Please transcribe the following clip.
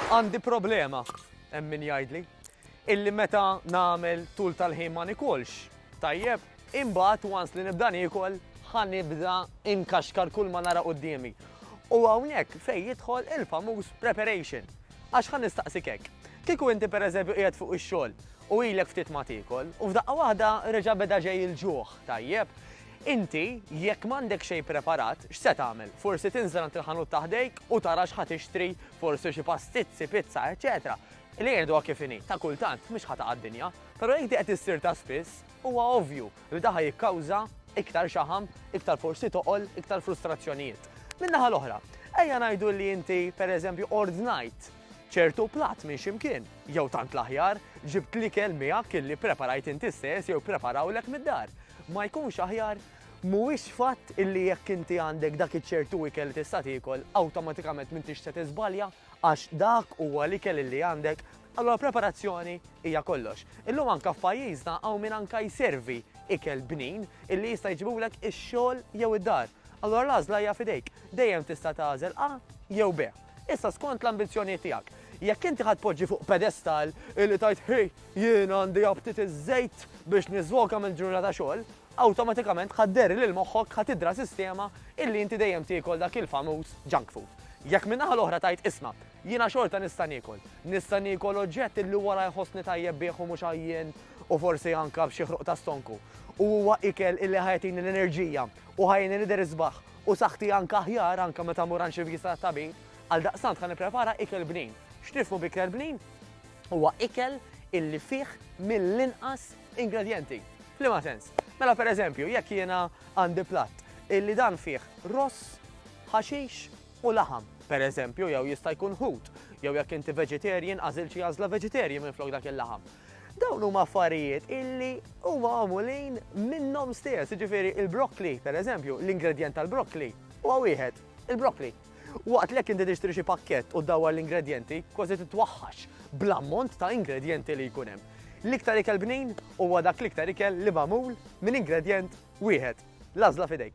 Għandi problema, hemm min jgħidli, illi meta nagħmel tul tal-ħin ma nikulx. Tajjeb, imbagħad once li nibda niekol, ħanibda inkaxkar kull ma nara qudiemi. U hawnhekk fejn jidħol il-famuż preparation. Għax ħan nistaqsik hekk. Kieku inti pereżempju qiegħed fuq ix-xogħol u ilek ftit ma tiekol, u f'daqqa waħda reġa' beda ġej il-ġuħ, tajjeb. Inti, jekk m'għandek xejn preparat, x'se tagħmel? Forsi tinżel għand il-ħanut taħdejk u tara x'ħad tixtri, forsi xi pastizzi, pizza, eċetera. Li jgħidu kif inhi, ta' kultant mhux ħataqa' d-dinja, però jekk qed issir ta' spiss, huwa ovvju li daħħa jikkawża iktar xaħam, iktar forsi toqol, iktar frustrazzjonijiet. Min-naħa l-oħra, ejja ngħidu li inti pereżempju ordnajt ċertu platt minn ximkien, jew tant l-aħjar ġibt l-ikel miegħek illi preparajt inti stess jew preparawlek mid-dar. Ma jkunx aħjar mhuwiex fatt illi jekk inti għandek dak iċ-ċertu ikel tista' tiekol awtomatikament m'intix se tiżbalja għax dak huwa l-ikel illi għandek, allura preparazzjoni hija kollox. Illum anke f'pajjiżna hawn min anke jservi ikel bnin illi jista' jġibulek ix-xogħol jew id-dar. Allura l-għażla hija fidejk, dejjem tista' tagħżel A jew B. Issa skont l-ambizzjoni tiegħek. Jekk inti ħadd poġġi fuq pedestal illi tajt ħej jien għandi jabtit iż-żejt biex niżvoka mill-ġurnata xogħol, awtomatikament ħadder lil moħħok ħatidra sistema illi inti dejjem tiekol dak il-famuż junk food. Jekk min-naħa l-oħra tajt isma' jiena xorta nista' niekol oġġett illi wara jħossni tajjeb bih u mhux għajjien u forsi anke b'xi ħruq ta' stonku. U huwa ikel illi ħajtini l-enerġija u ħajjini nider isbaħ u saħħti anke aħjar anke meta mur xi vista tabib, għal daqsant ħa nipprepara ikel bnin. X'tifhmu b'ikel bnin? Huwa ikel illi fih mill-inqas ingredjenti. F'liema sens. Mela pereżempju, jekk jiena għandi platt illi dan fih ross, ħaxix u laħam. Pereżempju, jew jista' jkun ħut, jew jekk inti vegetarian għażil xi għażla vegetarian minflok dak il-laħam. Dawn huma affarijiet illi huma għamulin minnhom stess, jiġifieri il-broccoli, pereżempju, l-ingredjent tal-broccoli huwa wieħed, il-broccoli. Waqt li jekk inti tixtri xi pakkett u ddawwar l-ingredjenti, kważi titwaħħax bl-ammont ta' ingredjenti li jkun hemm. L-iktar ikel bnin huwa dak l-iktar ikel li magħmul minn ingredjent wieħed. L-għażla fidejk.